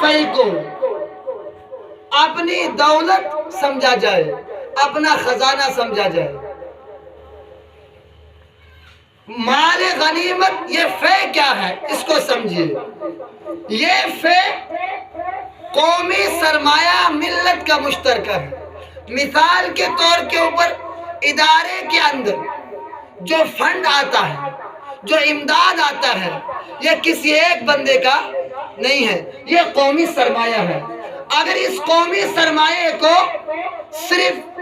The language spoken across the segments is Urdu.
فی کو اپنی دولت سمجھا جائے، اپنا خزانہ سمجھا جائے۔ مال غنیمت یہ فے کیا ہے اس کو سمجھیے۔ یہ فے قومی سرمایہ ملت کا مشترکہ ہے۔ مثال کے طور کے اوپر ادارے کے اندر جو فنڈ آتا ہے، جو امداد آتا ہے، یہ کسی ایک بندے کا نہیں ہے، یہ قومی سرمایہ ہے۔ اگر اس قومی سرمایہ کو صرف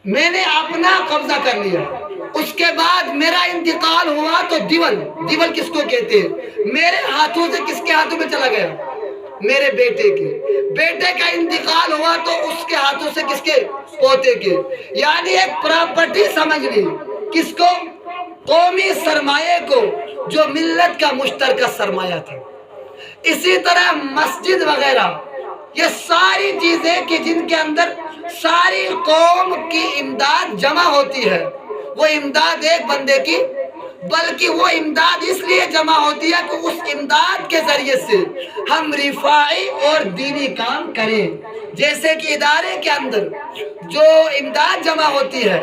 میں نے اپنا قبضہ کر لیا، اس کے بعد میرا انتقال ہوا تو دیول کس کو کہتے ہیں؟ میرے ہاتھوں سے کس کے ہاتھوں میں چلا گیا؟ میرے بیٹے کا انتقال ہوا تو اس کے ہاتھوں سے کس کے؟ پوتے کے۔ یعنی ایک پراپرٹی سمجھ لی، کس کو؟ قومی سرمایہ کو، جو ملت کا مشترکہ سرمایہ تھا۔ اسی طرح مسجد وغیرہ، یہ ساری چیزیں کہ جن کے اندر ساری قوم کی امداد جمع ہوتی ہے، وہ امداد ایک بندے کی، بلکہ وہ امداد اس لیے جمع ہوتی ہے کہ اس امداد کے ذریعے سے ہم رفاعی اور دینی کام کریں۔ جیسے کہ ادارے کے اندر جو امداد جمع ہوتی ہے،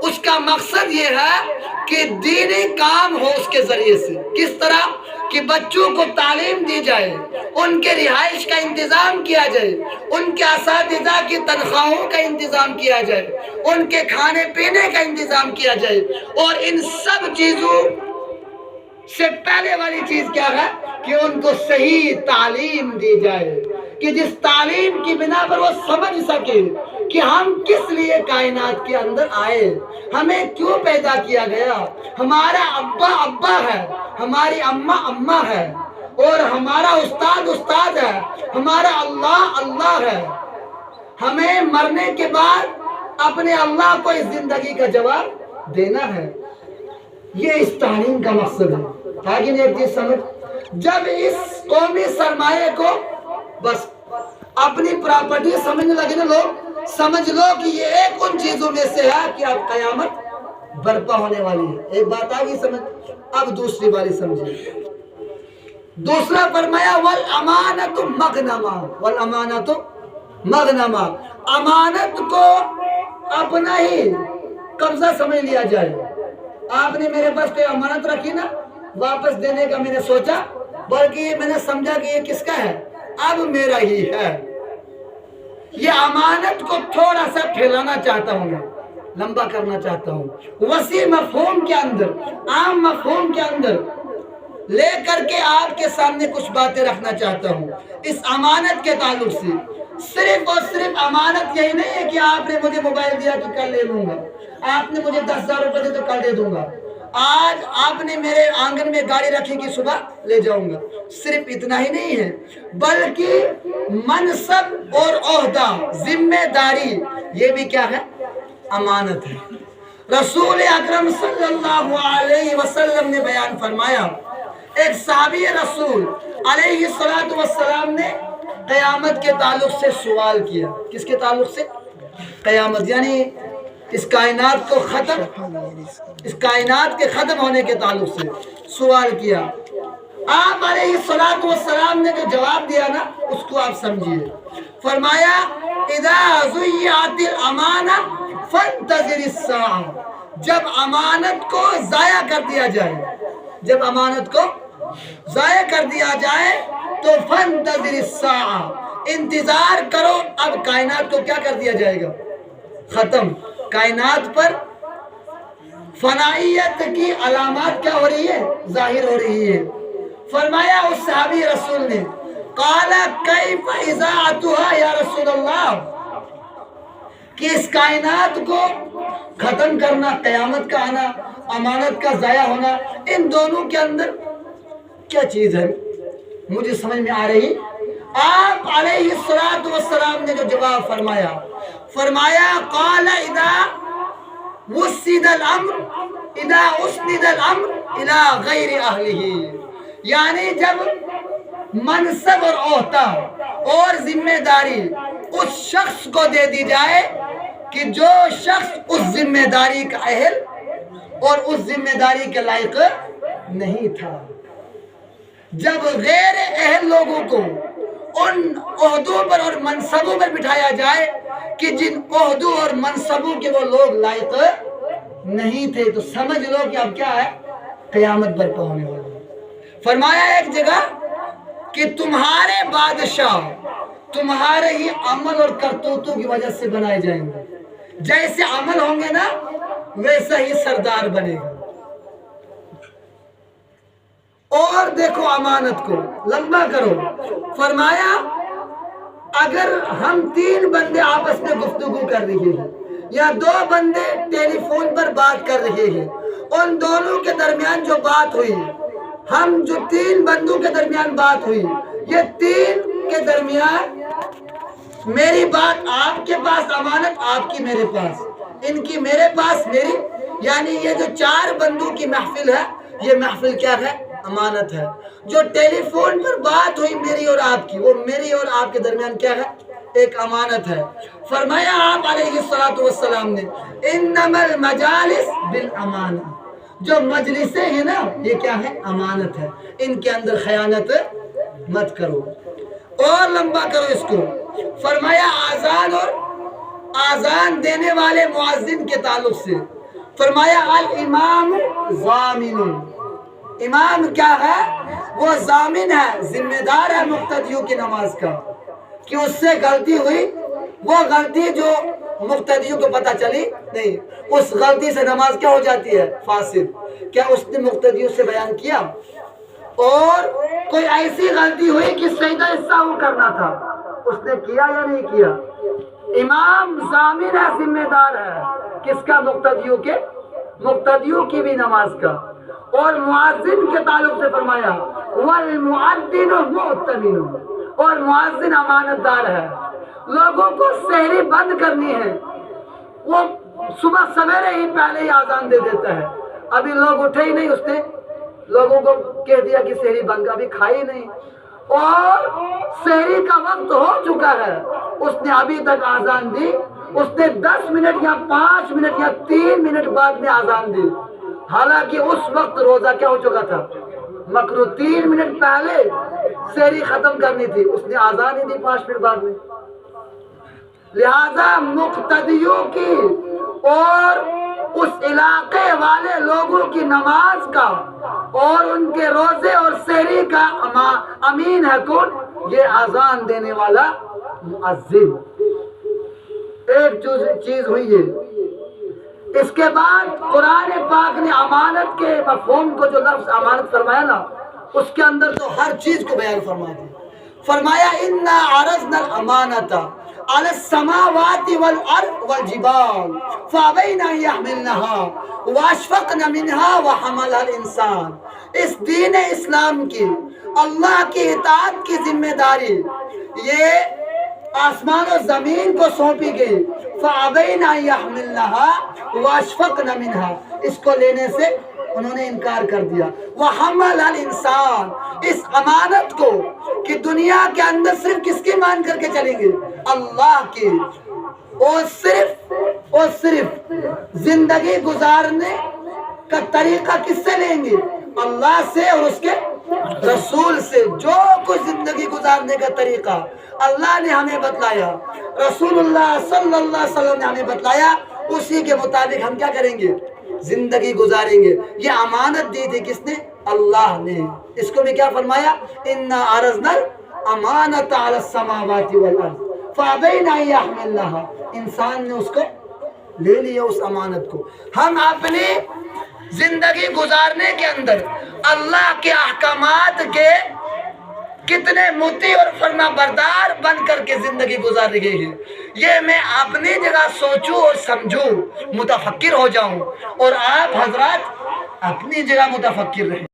اس کا مقصد یہ ہے کہ دینی کام ہو اس کے ذریعے سے۔ کس طرح کہ بچوں کو تعلیم دی جائے، ان کے رہائش کا انتظام کیا جائے، ان کے اساتذہ کی تنخواہوں کا انتظام کیا جائے، ان کے کھانے پینے کا انتظام کیا جائے، اور ان سب چیزوں سے پہلے والی چیز کیا ہے کہ ان کو صحیح تعلیم دی جائے، کہ جس تعلیم کی بنا پر وہ سمجھ سکے کہ ہم کس لیے کائنات کے اندر آئے، ہمیں کیوں پیدا کیا گیا، ہمارا ابا ابا ہے، ہماری اماں اماں ہے، اور ہمارا استاد استاد ہے، ہمارا اللہ اللہ ہے۔ ہمیں مرنے کے بعد اپنے اللہ کو اس زندگی کا جواب دینا ہے۔ یہ اس تعلیم کا مقصد ہے۔ لیکن ایک چیز سمجھ، جب اس قومی سرمایہ کو بس اپنی پراپرٹی سمجھنے لگے نا لوگ، سمجھ لو کہ یہ ایک ان چیزوں میں سے ہے کہ اب قیامت برپا ہونے والی ہے۔ ایک بات آگئی سمجھ، اب دوسری باری سمجھے۔ دوسرا فرمایا والامانۃ مغنمہ، والامانۃ مغنمہ، امانت کو اپنا ہی قبضہ سمجھ لیا جائے۔ آپ نے میرے پاس کوئی امانت رکھی نا، واپس دینے کا میں نے سوچا، بلکہ میں نے سمجھا کہ یہ کس کا ہے؟ اب میرا ہی ہے۔ یہ امانت کو تھوڑا سا پھیلانا چاہتا ہوں میں، لمبا کرنا چاہتا ہوں، وسیع مفہوم کے اندر، عام مفہوم کے اندر لے کر کے آپ کے سامنے کچھ باتیں رکھنا چاہتا ہوں اس امانت کے تعلق سے۔ صرف اور صرف امانت یہی نہیں ہے کہ آپ نے مجھے موبائل دیا تو کل لے لوں گا، آپ نے مجھے 10,000 روپے دے تو کل دے دوں گا، آج آپ نے میرے آنگن میں گاڑی رکھی کہ صبح لے جاؤں گا۔ صرف اتنا ہی نہیں ہے، بلکہ منصب اور عہدہ، ذمہ داری، یہ بھی کیا ہے؟ امانت ہے۔ رسول اکرم صلی اللہ علیہ وسلم نے بیان فرمایا، ایک صحابی رسول علیہ السلام نے قیامت کے تعلق سے سوال کیا۔ کس کے تعلق سے؟ قیامت، یعنی اس کائنات کو اس کائنات کے ختم ہونے کے تعلق سے سوال کیا۔ آپ علیہ السلام نے جو جواب دیا نا، اس کو آپ سمجھیے۔ فرمایا اذا ضیعت الامانہ فانتظر الساعہ، جب امانت کو ضائع کر دیا جائے، جب امانت کو ضائع کر دیا جائے تو فانتظر الساعہ، انتظار کرو، اب کائنات کو کیا کر دیا جائے گا؟ ختم۔ کائنات پر فنائیت کی علامات کیا ہو رہی ہے؟ ظاہر ہو رہی ہے۔ فرمایا اس صحابی رسول نے، قال کیف اذاعتها یا رسول اللہ، کہ اس کائنات کو ختم کرنا، قیامت کا آنا، امانت کا ضائع ہونا، ان دونوں کے اندر کیا چیز ہے؟ مجھے سمجھ میں آ رہی۔ آپ علیہ السلام نے جو جواب فرمایا، فرمایا قال اذا وسد الامر، اذا اسند الامر الى غیر اہلہ، یعنی جب منصب اور عہدہ اور ذمہ داری اس شخص کو دے دی جائے کہ جو شخص اس ذمہ داری کا اہل اور اس ذمہ داری کے لائق نہیں تھا۔ جب غیر اہل لوگوں کو ان عہدوں پر اور منصبوں پر بٹھایا جائے کہ جن عہدوں اور منصبوں کے وہ لوگ لائق نہیں تھے، تو سمجھ لو کہ اب کیا ہے، قیامت برپا ہونے والی ہے۔ فرمایا ایک جگہ کہ تمہارے بادشاہ تمہارے ہی عمل اور کرتوتوں کی وجہ سے بنائے جائیں گے، جیسے عمل ہوں گے نا ویسا ہی سردار بنے گا۔ اور دیکھو امانت کو لمبا کرو، فرمایا اگر ہم 3 بندے آپس میں گفتگو کر رہے ہیں یا 2 بندے ٹیلی فون پر بات کر رہے ہیں، ان دونوں کے درمیان جو بات ہوئی، ہم جو 3 بندوں کے درمیان بات ہوئی، یہ 3 کے درمیان میری بات آپ کے پاس امانت، آپ کی میرے پاس، ان کی میرے پاس میری، یعنی یہ جو 4 بندوں کی محفل ہے، یہ محفل کیا ہے، امانت ہے۔ جو ٹیلی فون پر بات ہوئی میری اور آپ کی، وہ میری اور آپ کے درمیان کیا ہے، ایک امانت ہے۔ فرمایا آپ علیہ السلام نے انما المجالس بالامانہ، جو مجلسیں ہیں نا یہ کیا ہے، امانت ہے، ان کے اندر خیانت مت کرو۔ اور لمبا کرو اس کو، فرمایا آذان اور آذان دینے والے مؤذن کے تعلق سے، فرمایا الامام ضامن، امام کیا ہے، وہ ضامن ہے، ذمہ دار ہے مقتدیوں کی نماز کا، کہ اس سے غلطی ہوئی، وہ غلطی جو مقتدیوں کو پتہ چلی نہیں، اس غلطی سے نماز کیا ہو جاتی ہے، فاسد۔ کیا اس نے مقتدیوں سے بیان کیا؟ اور کوئی ایسی غلطی ہوئی کہ سجدہ سہو کرنا تھا، اس نے کیا یا نہیں کیا؟ امام ضامن ہے، ذمہ دار ہے، کس کا، مقتدیوں کی بھی نماز کا۔ اور مؤذن کے تعلق سے فرمایا والمؤذن مؤتمن، اور مؤذن امانت دار ہے۔ لوگوں کو سحری بند کرنی ہے، وہ صبح سویرے ہی پہلے ہی آذان دے دیتا ہے، ابھی لوگ اٹھے ہی نہیں، اس نے لوگوں کو کہہ دیا کہ سحری بند، ابھی کھائی نہیں، اور سحری کا وقت ہو چکا ہے، اس نے ابھی تک آذان دی، اس نے 10 منٹ یا 5 منٹ یا 3 منٹ بعد میں آذان دی، حالانکہ اس وقت روزہ کیا ہو چکا تھا، مکروہ، 3 منٹ پہلے سحری ختم کرنی تھی، اس نے آذان ہی دی 5 منٹ بعد میں۔ لہذا مقتدیوں کی اور اس علاقے والے لوگوں کی نماز کا اور ان کے روزے اور سحری کا امین ہے کون؟ یہ آذان دینے والا مؤذن۔ ایک چیز ہوئی ہے۔ اس کے بعد قرآن پاک نے امانت کے مفہوم کو، جو لفظ امانت فرمایا نا، اس کے اندر تو ہر چیز کو بیان فرما دیا۔ فرمایا انا عرضنا الامانۃ علی السماوات والارض والجبال فابین ان یحملنها واشفقن منها وحملها الانسان۔ اس دین اسلام کی، اللہ کی اطاعت کی ذمہ داری یہ آسمان و زمین کو سونپی گئی، فابین ان یحملنها واشفقن منها، اس کو لینے سے انہوں نے انکار کر دیا۔ وحمل الانسان، اس امانت کو کہ دنیا کے اندر صرف کس کی مان کر کے چلیں گے، اللہ کی، اور صرف زندگی گزارنے کا طریقہ کس سے لیں گے، اللہ سے اور اس کے رسول سے۔ جو کچھ زندگی گزارنے کا طریقہ اللہ نے ہمیں بتلایا، رسول اللہ صلی اللہ علیہ وسلم نے ہمیں بتلایا، اسی کے مطابق ہم کیا کریں گے، زندگی گزاریں گے۔ یہ امانت دی تھی کس نے، اللہ نے۔ اس کو بھی کیا فرمایا، انا عرضنا الامانۃ علی السماوات والارض فابین ان یحملنها، انسان نے اس کو لے لیا، اس امانت کو۔ ہم اپنی زندگی گزارنے کے اندر اللہ کے احکامات کے کتنے مطیع اور فرما بردار بن کر کے زندگی گزار رہے ہیں، یہ میں اپنی جگہ سوچوں اور سمجھوں، متفکر ہو جاؤں، اور آپ حضرات اپنی جگہ متفکر رہیں۔